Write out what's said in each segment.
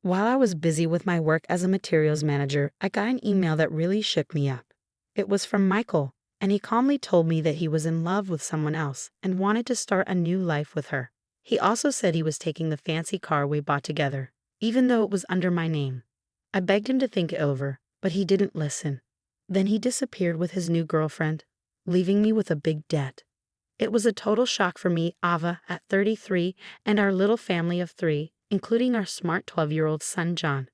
While I was busy with my work as a materials manager, I got an email that really shook me up. It was from Michael, and he calmly told me that he was in love with someone else and wanted to start a new life with her. He also said he was taking the fancy car we bought together, even though it was under my name. I begged him to think it over, but he didn't listen. Then he disappeared with his new girlfriend, leaving me with a big debt. It was a total shock for me, Ava, at 33, and our little family of 3, including our smart 12-year-old son, John.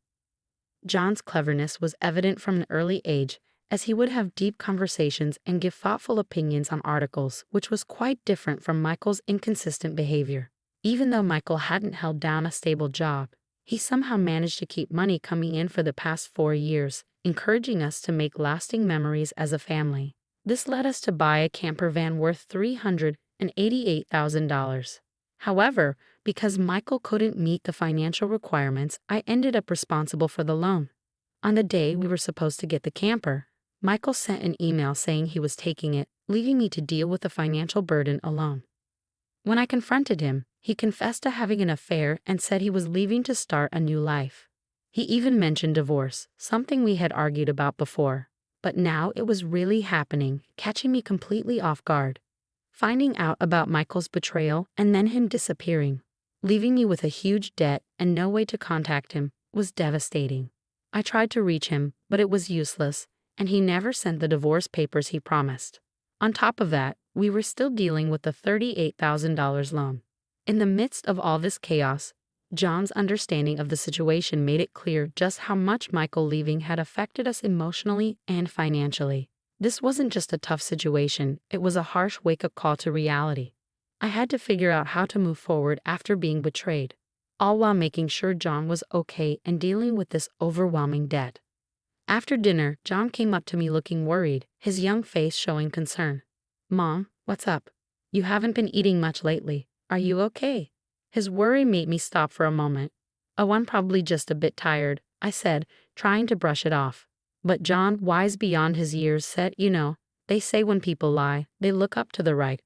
John's cleverness was evident from an early age, as he would have deep conversations and give thoughtful opinions on articles, which was quite different from Michael's inconsistent behavior. Even though Michael hadn't held down a stable job, he somehow managed to keep money coming in for the past 4 years, encouraging us to make lasting memories as a family. This led us to buy a camper van worth $388,000. However, because Michael couldn't meet the financial requirements, I ended up responsible for the loan. On the day we were supposed to get the camper, Michael sent an email saying he was taking it, leaving me to deal with the financial burden alone. When I confronted him, he confessed to having an affair and said he was leaving to start a new life. He even mentioned divorce, something we had argued about before. But now it was really happening, catching me completely off guard. Finding out about Michael's betrayal and then him disappearing, leaving me with a huge debt and no way to contact him, was devastating. I tried to reach him, but it was useless, and he never sent the divorce papers he promised. On top of that, we were still dealing with the $38,000 loan. In the midst of all this chaos, John's understanding of the situation made it clear just how much Michael leaving had affected us emotionally and financially. This wasn't just a tough situation, it was a harsh wake-up call to reality. I had to figure out how to move forward after being betrayed, all while making sure John was okay and dealing with this overwhelming debt. After dinner, John came up to me looking worried, his young face showing concern. "Mom, what's up? You haven't been eating much lately. Are you okay?" His worry made me stop for a moment. "Oh, I'm probably just a bit tired," I said, trying to brush it off. But John, wise beyond his years, said, they say when people lie, they look up to the right.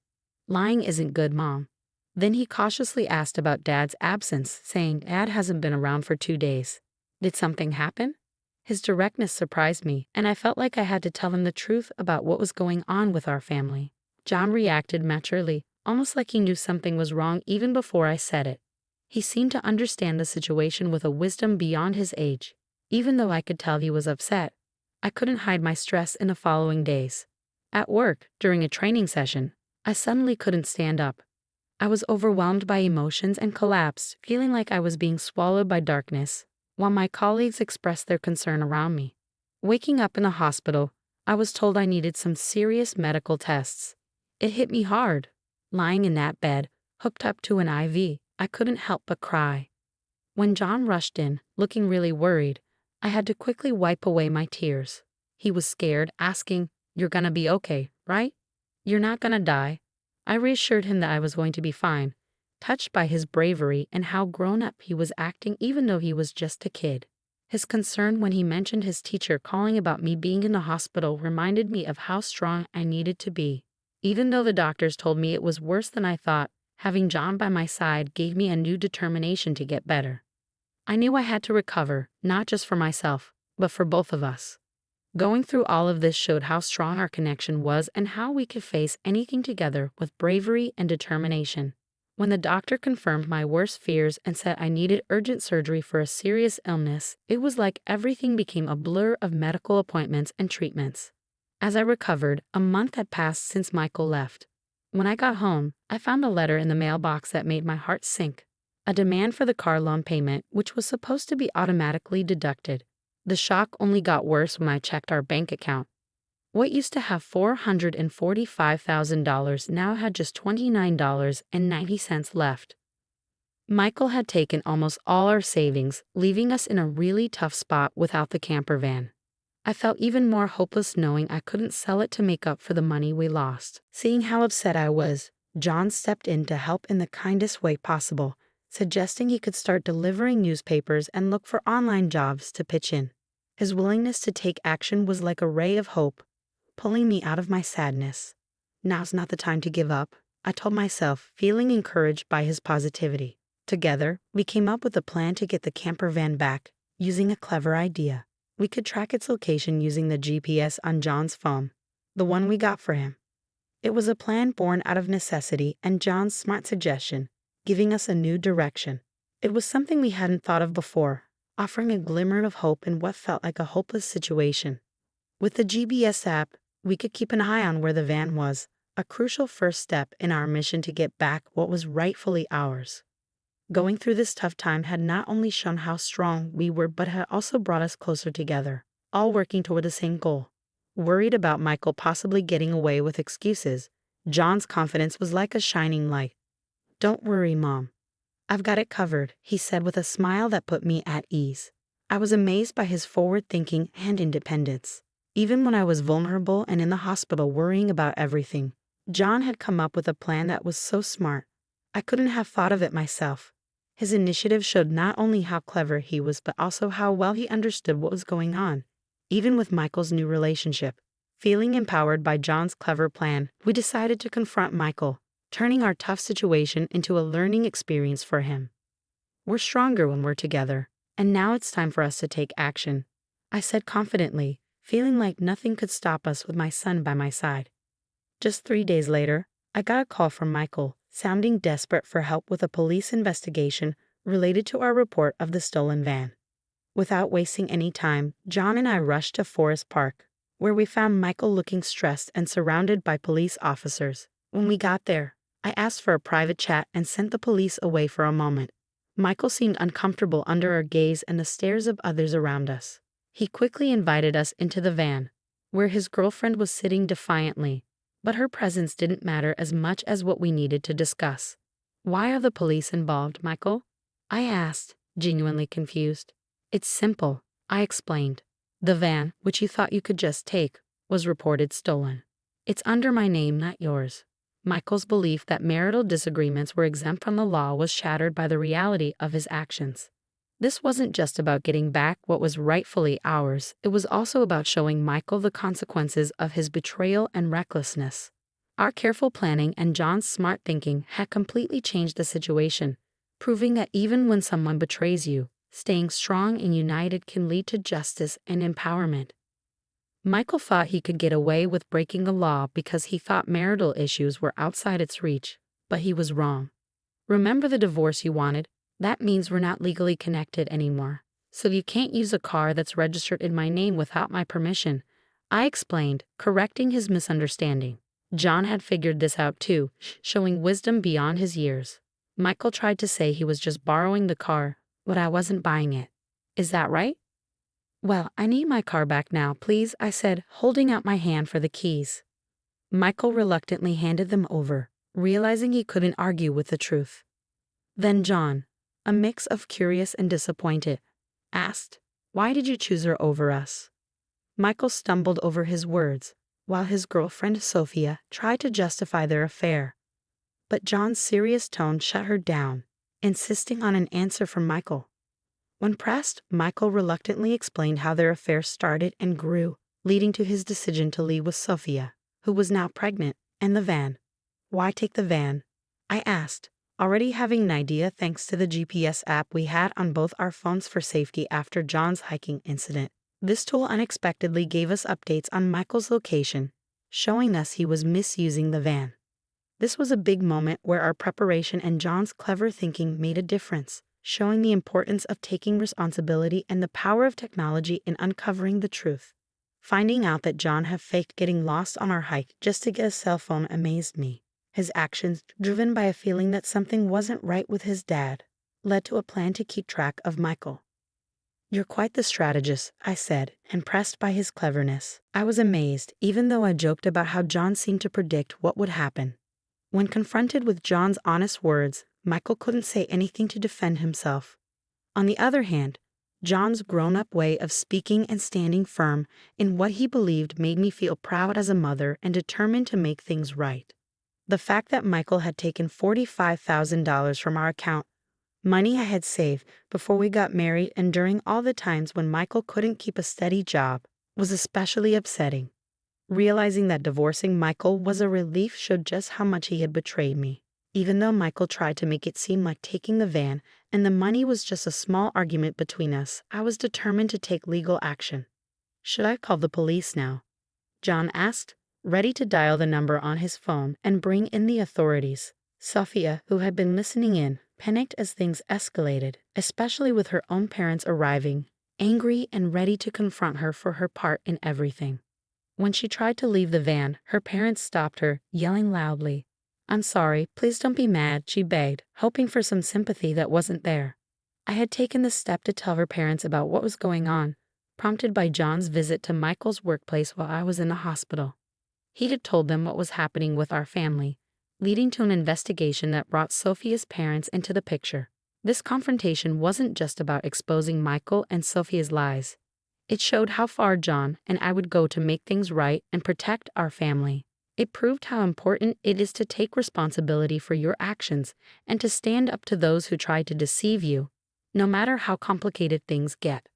Lying isn't good, Mom." Then he cautiously asked about Dad's absence, saying Dad hasn't been around for 2 days. Did something happen? His directness surprised me, and I felt like I had to tell him the truth about what was going on with our family. John reacted maturely, almost like he knew something was wrong even before I said it. He seemed to understand the situation with a wisdom beyond his age. Even though I could tell he was upset, I couldn't hide my stress in the following days. At work, during a training session, I suddenly couldn't stand up. I was overwhelmed by emotions and collapsed, feeling like I was being swallowed by darkness, while my colleagues expressed their concern around me. Waking up in a hospital, I was told I needed some serious medical tests. It hit me hard. Lying in that bed, hooked up to an IV, I couldn't help but cry. When John rushed in, looking really worried, I had to quickly wipe away my tears. He was scared, asking, "You're gonna be okay, right? You're not gonna die." I reassured him that I was going to be fine, touched by his bravery and how grown up he was acting even though he was just a kid. His concern when he mentioned his teacher calling about me being in the hospital reminded me of how strong I needed to be. Even though the doctors told me it was worse than I thought, having John by my side gave me a new determination to get better. I knew I had to recover, not just for myself, but for both of us. Going through all of this showed how strong our connection was and how we could face anything together with bravery and determination. When the doctor confirmed my worst fears and said I needed urgent surgery for a serious illness, it was like everything became a blur of medical appointments and treatments. As I recovered, a month had passed since Michael left. When I got home, I found a letter in the mailbox that made my heart sink. A demand for the car loan payment, which was supposed to be automatically deducted. The shock only got worse when I checked our bank account. What used to have $445,000 now had just $29.90 left. Michael had taken almost all our savings, leaving us in a really tough spot without the camper van. I felt even more hopeless knowing I couldn't sell it to make up for the money we lost. Seeing how upset I was, John stepped in to help in the kindest way possible, suggesting he could start delivering newspapers and look for online jobs to pitch in. His willingness to take action was like a ray of hope, pulling me out of my sadness. Now's not the time to give up, I told myself, feeling encouraged by his positivity. Together, we came up with a plan to get the camper van back, using a clever idea. We could track its location using the GPS on John's phone, the one we got for him. It was a plan born out of necessity and John's smart suggestion, giving us a new direction. It was something we hadn't thought of before, offering a glimmer of hope in what felt like a hopeless situation. With the GPS app, we could keep an eye on where the van was, a crucial first step in our mission to get back what was rightfully ours. Going through this tough time had not only shown how strong we were but had also brought us closer together, all working toward the same goal. Worried about Michael possibly getting away with excuses, John's confidence was like a shining light. "Don't worry, Mom. I've got it covered," he said with a smile that put me at ease. I was amazed by his forward thinking and independence. Even when I was vulnerable and in the hospital worrying about everything, John had come up with a plan that was so smart. I couldn't have thought of it myself. His initiative showed not only how clever he was but also how well he understood what was going on. Even with Michael's new relationship, feeling empowered by John's clever plan, we decided to confront Michael, turning our tough situation into a learning experience for him. "We're stronger when we're together, and now it's time for us to take action," I said confidently, feeling like nothing could stop us with my son by my side. Just 3 days later, I got a call from Michael, sounding desperate for help with a police investigation related to our report of the stolen van. Without wasting any time, John and I rushed to Forest Park, where we found Michael looking stressed and surrounded by police officers. When we got there, I asked for a private chat and sent the police away for a moment. Michael seemed uncomfortable under our gaze and the stares of others around us. He quickly invited us into the van, where his girlfriend was sitting defiantly, but her presence didn't matter as much as what we needed to discuss. "Why are the police involved, Michael?" I asked, genuinely confused. "It's simple," I explained. "The van, which you thought you could just take, was reported stolen. It's under my name, not yours." Michael's belief that marital disagreements were exempt from the law was shattered by the reality of his actions. This wasn't just about getting back what was rightfully ours, it was also about showing Michael the consequences of his betrayal and recklessness. Our careful planning and John's smart thinking had completely changed the situation, proving that even when someone betrays you, staying strong and united can lead to justice and empowerment. Michael thought he could get away with breaking the law because he thought marital issues were outside its reach, but he was wrong. "Remember the divorce you wanted? That means we're not legally connected anymore, so you can't use a car that's registered in my name without my permission," I explained, correcting his misunderstanding. John had figured this out too, showing wisdom beyond his years. Michael tried to say he was just borrowing the car, but I wasn't buying it. "Is that right?" "Well, I need my car back now, please," I said, holding out my hand for the keys. Michael reluctantly handed them over, realizing he couldn't argue with the truth. Then John, a mix of curious and disappointed, asked, "Why did you choose her over us?" Michael stumbled over his words, while his girlfriend Sophia tried to justify their affair. But John's serious tone shut her down, insisting on an answer from Michael. When pressed, Michael reluctantly explained how their affair started and grew, leading to his decision to leave with Sophia, who was now pregnant, and the van. "Why take the van?" I asked, already having an idea thanks to the GPS app we had on both our phones for safety after John's hiking incident. This tool unexpectedly gave us updates on Michael's location, showing us he was misusing the van. This was a big moment where our preparation and John's clever thinking made a difference, showing the importance of taking responsibility and the power of technology in uncovering the truth. Finding out that John had faked getting lost on our hike just to get a cell phone amazed me. His actions, driven by a feeling that something wasn't right with his dad, led to a plan to keep track of Michael. "You're quite the strategist," I said, impressed by his cleverness. I was amazed, even though I joked about how John seemed to predict what would happen. When confronted with John's honest words, Michael couldn't say anything to defend himself. On the other hand, John's grown-up way of speaking and standing firm in what he believed made me feel proud as a mother and determined to make things right. The fact that Michael had taken $45,000 from our account, money I had saved before we got married and during all the times when Michael couldn't keep a steady job, was especially upsetting. Realizing that divorcing Michael was a relief showed just how much he had betrayed me. Even though Michael tried to make it seem like taking the van and the money was just a small argument between us, I was determined to take legal action. "Should I call the police now?" John asked, ready to dial the number on his phone and bring in the authorities. Sophia, who had been listening in, panicked as things escalated, especially with her own parents arriving, angry and ready to confront her for her part in everything. When she tried to leave the van, her parents stopped her, yelling loudly. "I'm sorry, please don't be mad," she begged, hoping for some sympathy that wasn't there. I had taken the step to tell her parents about what was going on, prompted by John's visit to Michael's workplace while I was in the hospital. He had told them what was happening with our family, leading to an investigation that brought Sophia's parents into the picture. This confrontation wasn't just about exposing Michael and Sophia's lies. It showed how far John and I would go to make things right and protect our family. It proved how important it is to take responsibility for your actions and to stand up to those who try to deceive you, no matter how complicated things get.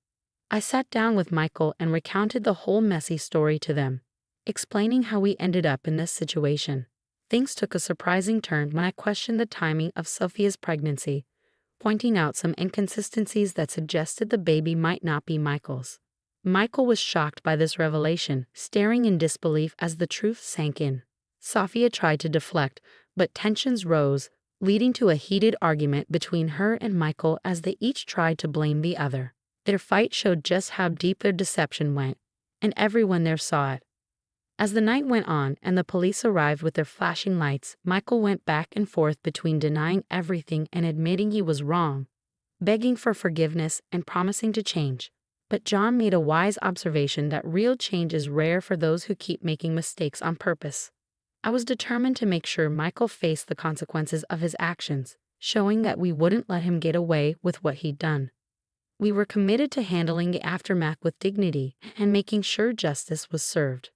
I sat down with Michael and recounted the whole messy story to them, explaining how we ended up in this situation. Things took a surprising turn when I questioned the timing of Sophia's pregnancy, pointing out some inconsistencies that suggested the baby might not be Michael's. Michael was shocked by this revelation, staring in disbelief as the truth sank in. Sophia tried to deflect, but tensions rose, leading to a heated argument between her and Michael as they each tried to blame the other. Their fight showed just how deep their deception went, and everyone there saw it. As the night went on and the police arrived with their flashing lights, Michael went back and forth between denying everything and admitting he was wrong, begging for forgiveness and promising to change. But John made a wise observation that real change is rare for those who keep making mistakes on purpose. I was determined to make sure Michael faced the consequences of his actions, showing that we wouldn't let him get away with what he'd done. We were committed to handling the aftermath with dignity and making sure justice was served.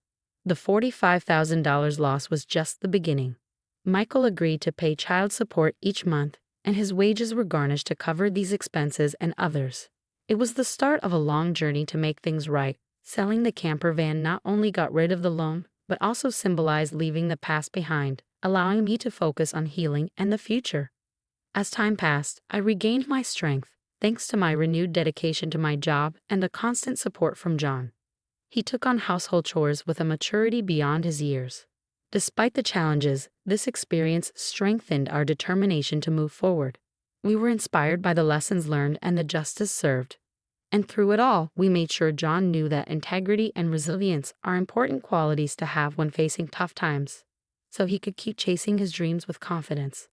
The $45,000 loss was just the beginning. Michael agreed to pay child support each month, and his wages were garnished to cover these expenses and others. It was the start of a long journey to make things right. Selling the camper van not only got rid of the loan, but also symbolized leaving the past behind, allowing me to focus on healing and the future. As time passed, I regained my strength, thanks to my renewed dedication to my job and the constant support from John. He took on household chores with a maturity beyond his years. Despite the challenges, this experience strengthened our determination to move forward. We were inspired by the lessons learned and the justice served. And through it all, we made sure John knew that integrity and resilience are important qualities to have when facing tough times, so he could keep chasing his dreams with confidence.